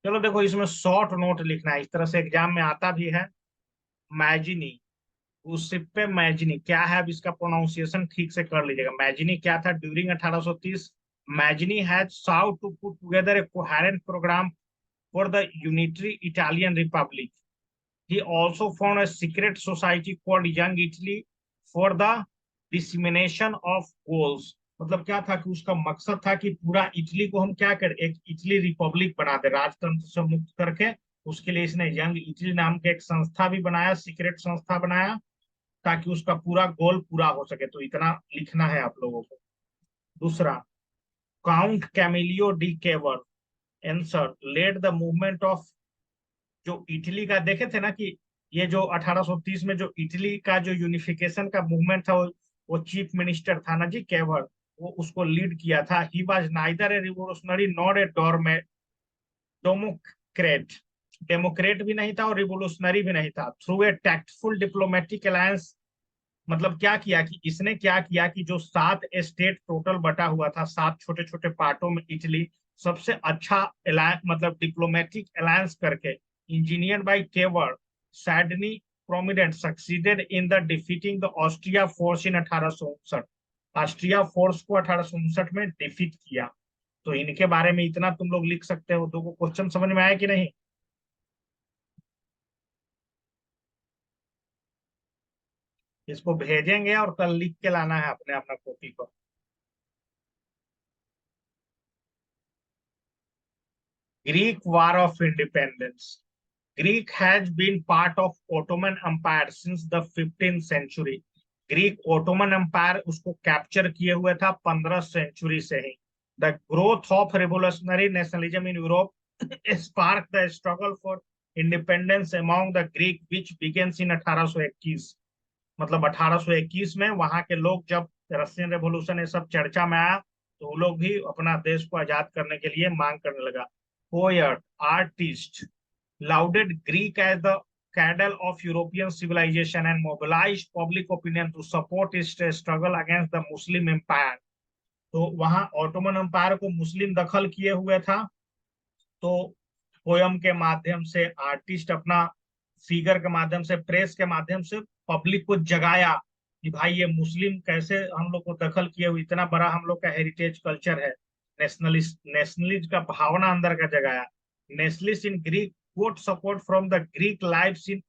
चलो देखो, इसमें शॉर्ट नोट लिखना है, इस तरह से एग्जाम में आता भी है। मैजिनी, उस शिप पे मैजिनी क्या है, अब इसका प्रोनाउंसिएशन ठीक से कर लीजिएगा। मैजिनी क्या था? During 1830 Mazzini has sought to put together a coherent programme for the unitary Italian republic. He also found a secret society called Young Italy for the dissemination of goals। मतलब क्या था कि उसका मकसद था कि पूरा इटली को हम क्या करें, एक इटली रिपब्लिक बना दे, राजतंत्र से मुक्त करके। उसके लिए इसने यंग इटली नाम के एक संस्था भी बनाया, सीक्रेट संस्था बनाया, ताकि उसका पूरा गोल पूरा हो सके। तो इतना लिखना है आप लोगों को। दूसरा, count Camillo de Cavour answer led the movement of, जो इटली का देखे थे ना कि ये जो 1830 में जो इटली का जो यूनिफिकेशन का मूवमेंट था, वो चीफ मिनिस्टर था ना जी, केवर, वो उसको लीड किया था। He was neither A revolutionary not a Democrat, Democrat भी नहीं था और रिवोल्यूशनरी भी नहीं था। Through a tactful diplomatic alliance, मतलब क्या किया कि इसने क्या किया कि जो 7 स्टेट टोटल बटा हुआ था, 7 छोटे छोटे पार्टों में इटली, सबसे अच्छा मतलब डिप्लोमेटिक अलायंस करके, engineer by Cavour, Sardinia Piedmont succeeded in the defeating the Austria force in 1859। Austria force को 1859 में डिफीट किया। तो इनके बारे में इतना तुम लोग लिख सकते हो। तो क्वेश्चन समझ में आया कि नहीं? इसको भेजेंगे और कल लिख के लाना है अपने अपना कॉपी को। Greek War of Independence. Greek has been part of Ottoman Empire since the 15th century. Greek Ottoman empire उसको कैप्चर किए हुए था 15 सेंचुरी से ही। The growth of revolutionary nationalism in Europe spark the struggle for independence among the Greek which begins in 1821। मतलब 1821 में वहां के लोग, जब रशियन रेवोल्यूशन ये सब चर्चा में आया, तो वो लोग भी अपना देश को आजाद करने के लिए मांग करने लगा। Poet, artist lauded Greek as the cradle of European civilization and mobilized public opinion to support its struggle against the Muslim Empire। तो वहां ऑटोमन एम्पायर को मुस्लिम दखल किए हुए था। तो पोयम के माध्यम से, आर्टिस्ट अपना फिगर के माध्यम से, प्रेस के माध्यम से पब्लिक को जगाया कि भाई ये मुस्लिम कैसे हम लोग को दखल किए हुए, इतना बड़ा हम लोग का हेरिटेज कल्चर है। नेशनलिस्ट, नेशनलिस्ट का भावना अंदर का जगाया। Nationalist in Greek got support from the Greek lives in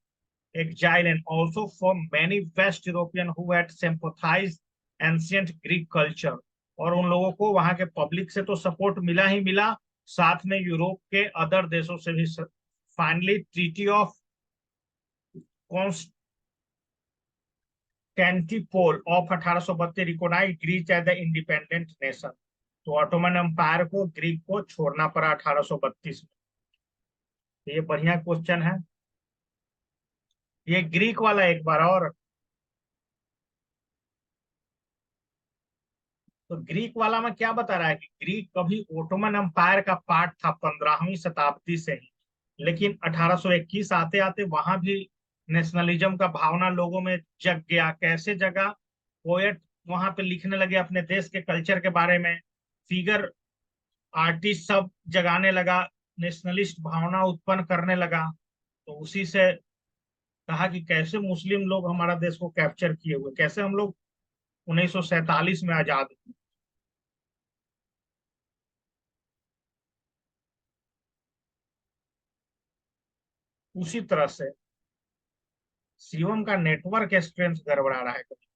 exile and also from many West European who had sympathized ancient Greek culture। और उन लोगों को वहां के पब्लिक से तो सपोर्ट मिला ही मिला, साथ में यूरोप के अदर देशों से भी। Finally treaty of Constantinople of 1832 recognise Greece as the independent nation. तो ऑटोमन एम्पायर को, ग्रीक को छोड़ना पड़ा 1832 में। ये बढ़िया क्वेश्चन है। ये ग्रीक वाला एक बार और। तो ग्रीक वाला में क्या बता रहा है कि ग्रीक कभी ओटोमन एम्पायर का पार्ट था 15वीं शताब्दी से ही, लेकिन 1821 आते आते वहां भी नेशनलिज्म का भावना लोगों में जग गया। कैसे जगा? पोएट वहां पे लिखने लगे अपने देश के कल्चर के बारे में, फिगर, आर्टिस्ट सब जगाने लगा, नेशनलिस्ट भावना उत्पन्न करने लगा। तो उसी से कहा कि कैसे मुस्लिम लोग हमारा देश को कैप्चर किए हुए, कैसे हम लोग 1947 में आजाद हुए। उसी तरह से शिवम का नेटवर्क स्ट्रेंथ गड़बड़ा रहा है कभी।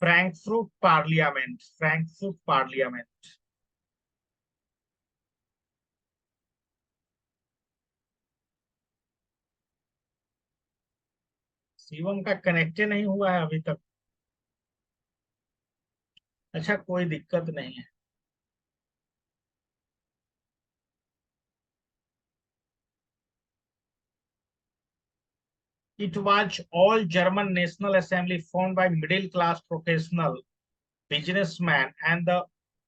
Frankfurt parliament, Frankfurt parliament. Shivam का कनेक्टे नहीं हुआ है अभी तक। अच्छा, कोई दिक्कत नहीं है। It was all German National Assembly formed by middle class professional businessmen and the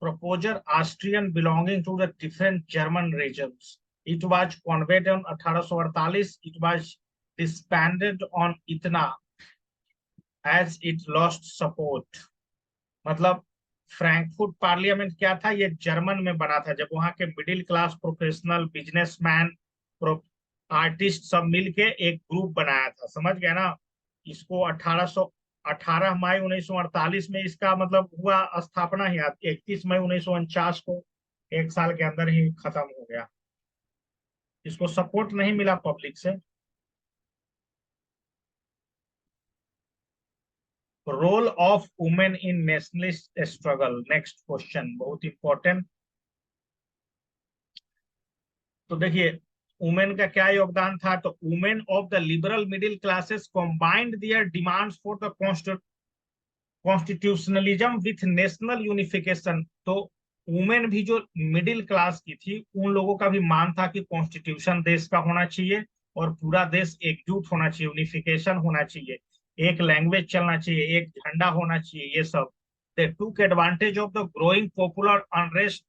proposer Austrian belonging to the different German regions। It was convened on 1848। It was disbanded on इतना as it lost support। मतलब Frankfurt parliament क्या था, ये German में बना था, जब वहां के middle class professional businessman artist सब मिलके एक ग्रुप बनाया था, समझ गए ना। इसको 18 मई 1948 में इसका मतलब हुआ स्थापना ही, 31 मई 1949 को, एक साल के अंदर ही खत्म हो गया। इसको सपोर्ट नहीं मिला पब्लिक से। Role of women in nationalist struggle, next question बहुत इंपॉर्टेंट। तो देखिए, वुमेन का क्या योगदान था, तो women of the liberal middle classes combined their demands for the constitutionalism with national unification. तो वुमेन भी जो मिडिल क्लास की थी, उन लोगों का भी मान था कि कॉन्स्टिट्यूशन देश का होना चाहिए और पूरा देश एकजुट होना चाहिए, यूनिफिकेशन होना चाहिए, एक लैंग्वेज चलना चाहिए, एक झंडा होना चाहिए, ये सब। दे टूक advantage of the growing popular unrest,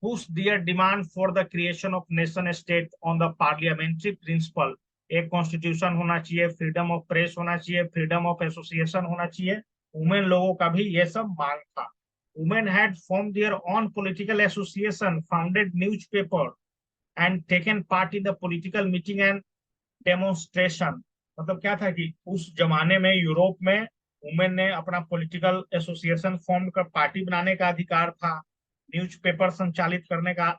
push their demand for the creation of nation state on the parliamentary principle। एक कॉन्स्टिट्यूशन होना चाहिए, फ्रीडम ऑफ प्रेस होना चाहिए, फ्रीडम ऑफ एसोसिएशन होना चाहिए। वुमेन लोगों का भी ये सब मांग था। Women had form their own political association, founded newspaper and taken part in the political meeting and demonstration. मतलब क्या था कि उस जमाने में यूरोप में वुमेन ने अपना पॉलिटिकल एसोसिएशन फॉर्म कर पार्टी बनाने का अधिकार था, न्यूज़पेपर संचालित करने का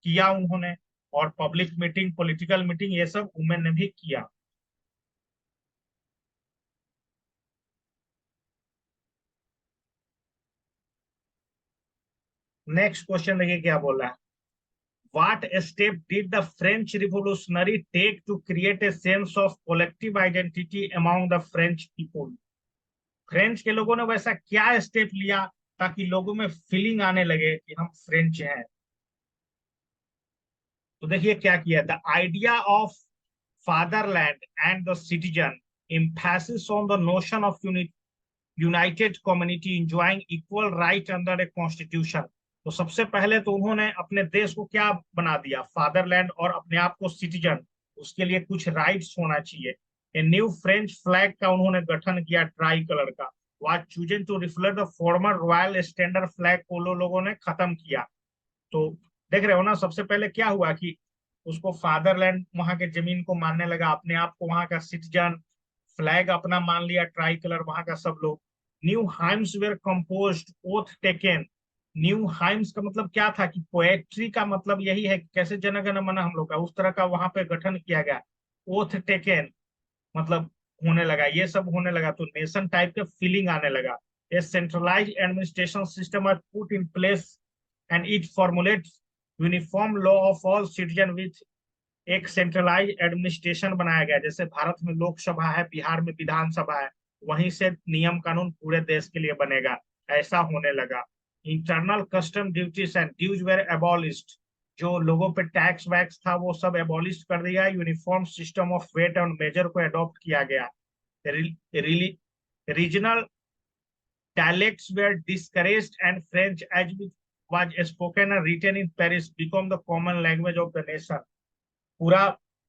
किया उन्होंने, और पब्लिक मीटिंग, पॉलिटिकल मीटिंग, ये सब वुमेन ने भी किया। नेक्स्ट क्वेश्चन देखिए क्या बोल रहा है। What step did the French revolutionary take to create a sense of collective identity among the French people? French के लोगों ने वैसा क्या स्टेप लिया ताकि लोगों में फीलिंग आने लगे कि हम फ्रेंच हैं। तो देखिए क्या किया, the idea of fatherland and the citizen, emphasis on the notion of united community enjoying equal right under a constitution। तो सबसे पहले तो उन्होंने अपने देश को क्या बना दिया, फादरलैंड, और अपने आप को सिटीजन, उसके लिए कुछ राइट्स होना चाहिए। ए न्यू फ्रेंच फ्लैग का उन्होंने गठन किया, ट्राई कलर का, was chosen to reflect the former royal standard flag को लोगों ने खत्म किया। तो देख रहे हो ना, सबसे पहले क्या हुआ कि उसको फादरलैंड, वहां के जमीन को मानने लगा, अपने आप को वहां का सिटीजन, फ्लैग अपना मान लिया, ट्राई कलर वहां का सब लोग। New hymns were composed, oath taken. New hymns का मतलब क्या था कि पोएट्री का मतलब यही है कि कैसे जनगण मन हम लोग का, उस तरह का वहां पे गठन किया गया। ओथ टेकन मतलब होने लगा, ये सब होने लगा, तो नेशन टाइप का फीलिंग आने लगा। A centralise administration system are put in place and it formulates uniform law of all citizen with. एक सेंट्रलाइज एडमिनिस्ट्रेशन बनाया गया, जैसे भारत में लोकसभा है, बिहार में विधानसभा है, वहीं से नियम कानून पूरे देश के लिए बनेगा, ऐसा होने लगा। Internal custom duties and dues were abolished, जो लोगों पे टैक्स वैक्स था वो सब एबॉलिश कर दिया। Uniform system of weight and measure को अडॉप्ट किया गया। Regional dialects were discouraged and French, as which was spoken and written in Paris, become the common language of the nation। पूरा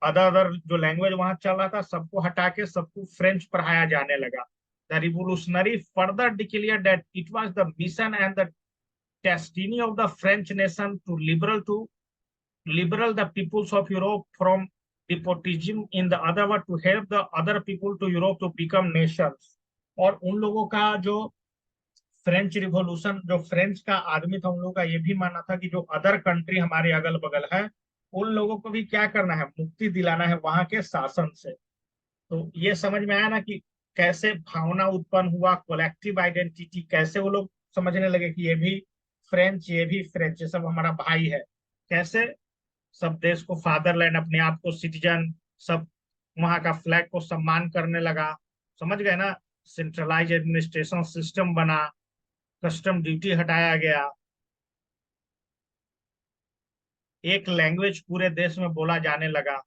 other other जो language वहां चल रहा था सबको हटा के सबको फ्रेंच पढ़ाया जाने लगा। The revolutionary further declare that it was the mission and the destiny of the French nation to liberal the peoples of Europe from despotism, in the other word to help the other people to Europe to become nations। और उन लोगों का जो French revolution, जो French का आदमी था, उन लोगों का ये भी मानना था कि जो अदर कंट्री हमारे अगल बगल है, उन लोगों को भी क्या करना है, मुक्ति दिलाना है वहां के शासन से। तो ये समझ में आया ना कि कैसे भावना उत्पन्न हुआ, कलेक्टिव आइडेंटिटी, कैसे वो लोग समझने लगे कि ये भी फ्रेंच, ये भी फ्रेंच, ये सब हमारा भाई है। कैसे सब देश को फादरलैंड, अपने आप को सिटीजन, सब वहां का फ्लैग को सम्मान करने लगा, समझ गए ना। सेंट्रलाइज एडमिनिस्ट्रेशन सिस्टम बना, कस्टम ड्यूटी हटाया गया, एक लैंग्वेज पूरे देश में बोला जाने लगा।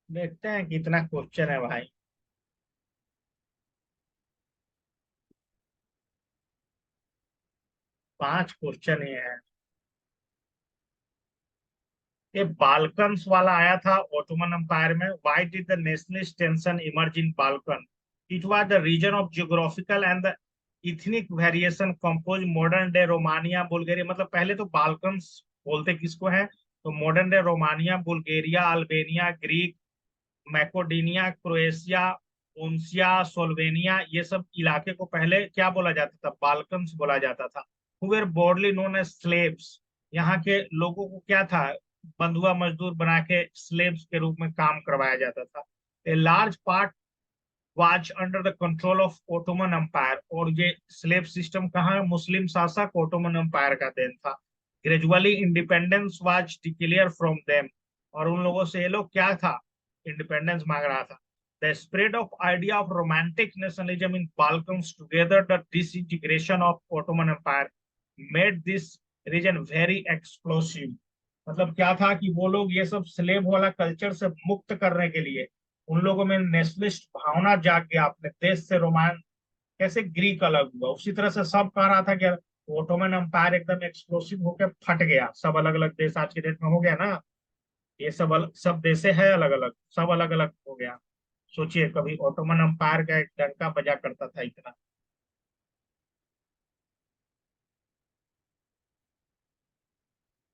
देखते हैं कितना क्वेश्चन है भाई। 5 क्वेश्चन ही है। ये बाल्कन्स वाला आया था ऑटोमन एम्पायर में। Why did the nationalist tension emerge in Balkan? It was the reason of geographical and the ethnic variation compose modern day Romania Bulgaria. मतलब पहले तो बाल्कन्स बोलते किसको है, तो modern day Romania Bulgaria Albania Greek Macedonia Croatia ओन्सिया Slovenia, ये सब इलाके को पहले क्या बोला जाता था, बाल्कन्स बोला जाता था। Who were broadly known as Slavs. यहाँ के लोगों को क्या था, बंधुआ मजदूर बना के स्लेव्स के रूप में काम करवाया जाता था। A large part was under the control of Ottoman empire. और ये स्लेव सिस्टम कहाँ है, मुस्लिम शासक ओटोमन एम्पायर का देन था। Gradually independence was declare from them. और उन लोगों से ये लोग क्या था, इंडिपेंडेंस मांग रहा था। The spread of idea of romantic nationalism in Balkans together the disintegration of Ottoman empire made this region very explosive. मतलब क्या था कि वो लोग ये सब स्लेव वाला कल्चर से मुक्त करने के लिए उन लोगों में नेशनलिस्ट भावना जाग गया, अपने देश से रोमान कैसे ग्रीक अलग हुआ, उसी तरह से सब कह रहा था कि ओटोमन एम्पायर एकदम एक्सप्लोसिव होकर फट गया, सब अलग अलग देश आज के डेट में हो गया ना। ये सब देशे है अलग अलग, सब अलग अलग हो गया। सोचिए कभी ओटोमन एम्पायर का एक डंका बजा करता था इतना।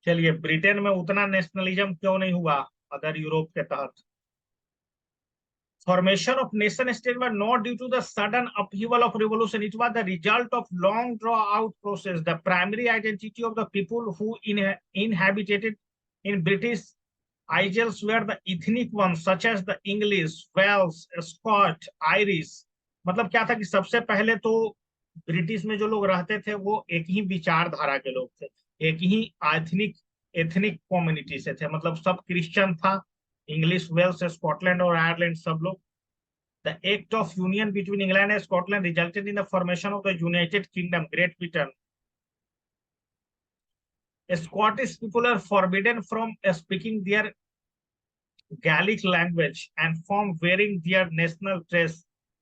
चलिए, ब्रिटेन में उतना नेशनलिज्म क्यों नहीं हुआ अगर यूरोप के तहत? Formation of nation state was not due to the sudden upheaval of revolution. It was the result of long draw out process. The primary identity of the people who inhabited in British Isles were the ethnic ones, such as the English, Welsh, Scotch, Irish. मतलब क्या था कि सबसे पहले तो British में जो लोग रहते थे वो एक ही विचारधारा के लोग थे, एक ही एथनिक एथनिक कम्युनिटी से थे, मतलब सब क्रिश्चियन था। इंग्लिश, वेल्स, स्कॉटलैंड और आयरलैंड सब लोग। The Act of Union between England and Scotland resulted in the formation of the United Kingdom, Great Britain. Scottish people are forbidden from speaking their Gaelic language and from wearing their national dress.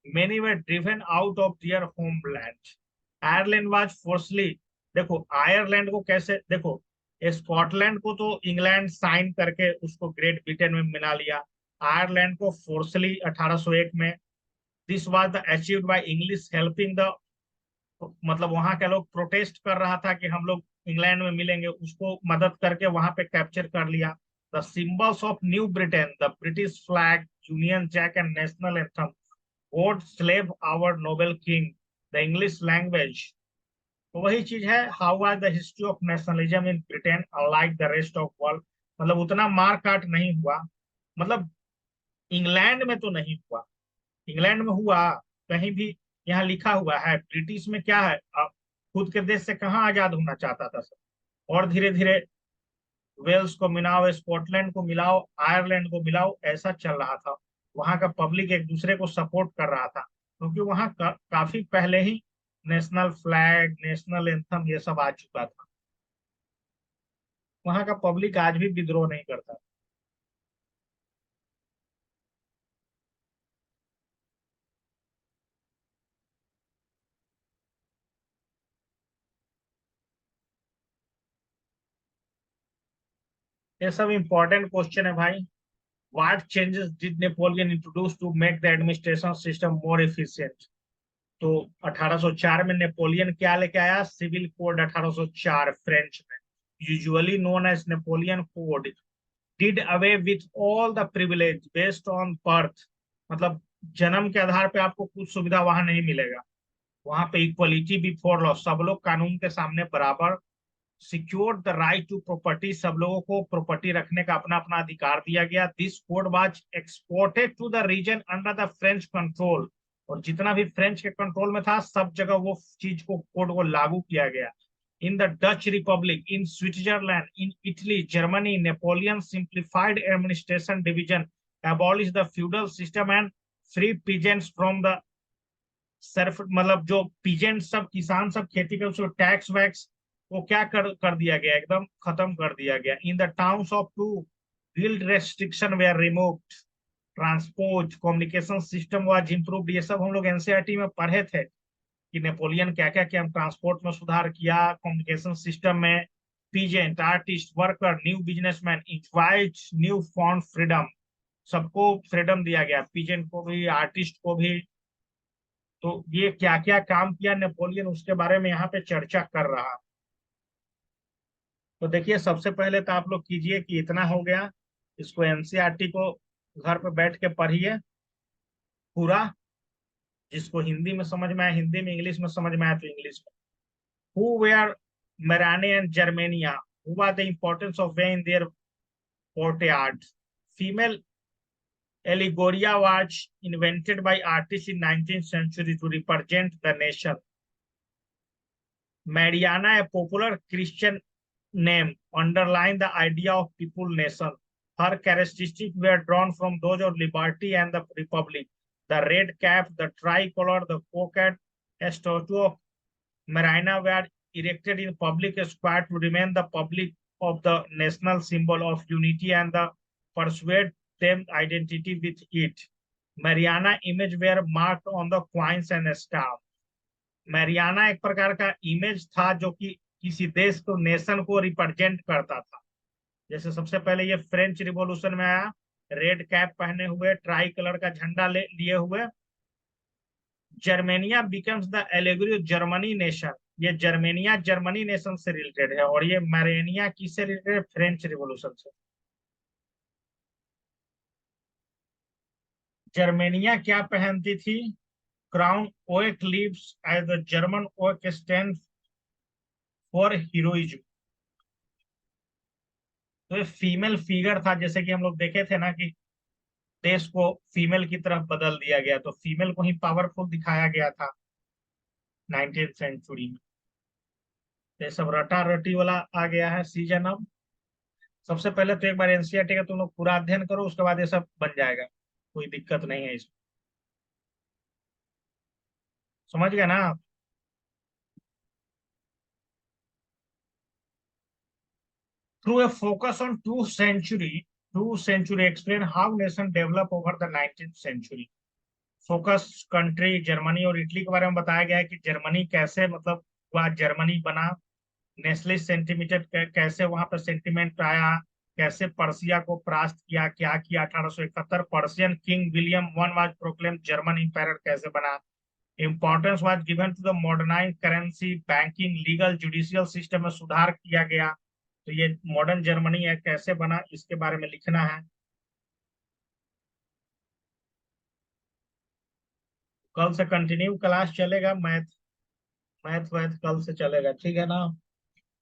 Many were driven out of their homeland. Ireland was forcibly, देखो Ireland को कैसे, देखो Scotland को तो England sign करके उसको great Britain में मिला लिया। आयरलैंड को फोर्सली 1801 में, this was the achieved by English helping the, मतलब वहां के लोग प्रोटेस्ट कर रहा था कि हम लोग इंग्लैंड में मिलेंगे, उसको मदद करके वहां पे कैप्चर कर लिया। The symbols of new Britain, the British flag, Union Jack and national anthem, God save our noble king, the English language. तो वही चीज है, how are the history of nationalism in Britain unlike the rest of world. मतलब उतना मार काट नहीं हुआ, मतलब इंग्लैंड में तो नहीं हुआ, इंग्लैंड में हुआ कहीं भी, यहाँ लिखा हुआ है। ब्रिटिश में क्या है, खुद के देश से कहाँ आजाद होना चाहता था सब। और धीरे धीरे वेल्स को मिलाओ, स्कॉटलैंड को मिलाओ, आयरलैंड को मिलाओ, ऐसा चल रहा था। वहां का पब्लिक एक दूसरे को सपोर्ट कर रहा था, क्योंकि वहां काफी पहले ही नेशनल फ्लैग, नेशनल एंथम ये सब आ चुका था। वहां का पब्लिक आज भी विद्रोह नहीं करता। ये सब इंपॉर्टेंट क्वेश्चन है भाई। What changes did Napoleon introduce to make the administration system more efficient? तो 1804 में नेपोलियन क्या लेके आया, सिविल कोड 1804 फ्रेंच में, usually known as Napoleon code, did away with all the privilege based on birth. मतलब जन्म के आधार पे आपको कुछ सुविधा वहां नहीं मिलेगा। वहां पे इक्वलिटी बिफोर लॉ, सब लोग कानून के सामने बराबर। Secure the right to property, सब लोगों को प्रॉपर्टी रखने का अपना अपना अधिकार दिया गया। This code was exported to the region under the French control. और जितना भी फ्रेंच के कंट्रोल में था सब जगह वो चीज को, कोड को लागू किया गया। In the Dutch Republic, in Switzerland, in Italy, Germany, Napoleon simplified administration division, abolished the feudal system and free peasants from the Surf, मतलब जो पीजेंट सब किसान सब खेती कर उसको टैक्स वैक्स वो क्या कर दिया गया, एकदम खत्म कर दिया गया। In the towns of too guild restriction were removed, transport communication system was improved. ये सब हम लोग एनसीईआरटी में पढ़े थे कि नेपोलियन क्या क्या क्या ट्रांसपोर्ट में सुधार किया, कम्युनिकेशन सिस्टम में। Peasant, artist, worker, new businessman invite new found freedom, सबको फ्रीडम दिया गया, पीजेंट को भी, आर्टिस्ट को भी। तो ये क्या क्या काम किया नेपोलियन, उसके बारे में यहाँ पे चर्चा कर रहा। तो देखिए, सबसे पहले तो आप लोग कीजिए कि इतना हो गया, इसको एनसीईआरटी को घर पे बैठ के पढ़िए पूरा। जिसको हिंदी में समझ में आया हिंदी में, इंग्लिश में समझ में आया तो इंग्लिश में। Who were Marane and Germania? Who was the importance of they in their forte art? Female allegoria was invented by artists in 19th century to represent the nation. Mariana, a popular Christian name, underlined the idea of people nation. Her characteristics were drawn from those of liberty and the republic. The red cap, the tricolor, the cockade, a statue of Marina were erected in public square to remain the public of the national symbol of unity and the persuade them identity with it. Mariana image were marked on the coins and staff. Mariana एक प्रकार का image था जो कि किसी देश को, nation को रिप्रेजेंट करता था। जैसे सबसे पहले ये फ्रेंच रिवॉल्यूशन में आया, रेड कैप पहने हुए, ट्राई कलर का झंडा लिए हुए। Germania becomes the allegory Germany nation, ये जर्मेनिया जर्मनी नेशन से रिलेटेड है। और ये मैरेनिया किससे रिलेटेड है? फ्रेंच रिवॉल्यूशन से। जर्मेनिया क्या पहनती थी? Crown oak leaves as the German oak stand for heroism. तो ये फीमेल फिगर था, जैसे कि हम लोग देखे थे ना कि देश को फीमेल की तरफ बदल दिया गया, तो फीमेल को ही पावरफुल दिखाया गया था 19th सेंचुरी में। ये सब रटा रटी वाला आ गया है सीजन। अब सबसे पहले तो एक बार एनसीईआरटी का तुम लोग पूरा अध्ययन करो, उसके बाद ये सब बन जाएगा, कोई दिक्कत नहीं है इसमें। समझ गए ना? Through a focus on two century explain how nation develop over the 19th century. Focus country Germany और इटली के बारे में बताया गया है कि जर्मनी कैसे, मतलब वह जर्मनी बना। नेशनलिस्ट सेंटिमेंट कैसे वहां पर सेंटिमेंट आया, कैसे पर्सिया को परास्त किया, क्या किया 1871। Prussian king William one was proclaim German empire कैसे बना। Importance was given to the modernise currency, banking, legal, judicial system में सुधार किया गया। तो ये मॉडर्न जर्मनी है कैसे बना, इसके बारे में लिखना है। कल से कंटिन्यू क्लास चलेगा, मैथ मैथ वैथ कल से चलेगा, ठीक है ना?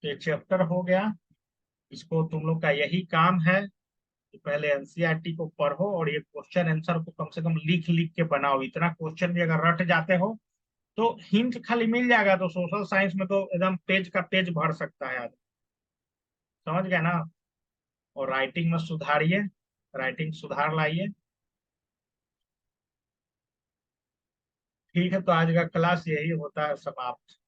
ये चैप्टर हो गया। इसको तुम लोग का यही काम है कि पहले एनसीईआरटी को पढ़ो और ये क्वेश्चन आंसर को कम से कम लिख लिख के बनाओ। इतना क्वेश्चन भी अगर रट जाते हो तो हिंट खाली मिल जाएगा, तो सोशल साइंस में तो एकदम पेज का पेज भर सकता है आदमी। समझ गए ना? और राइटिंग में सुधारिए, राइटिंग सुधार लाइए। ठीक है, तो आज का क्लास यही होता है समाप्त।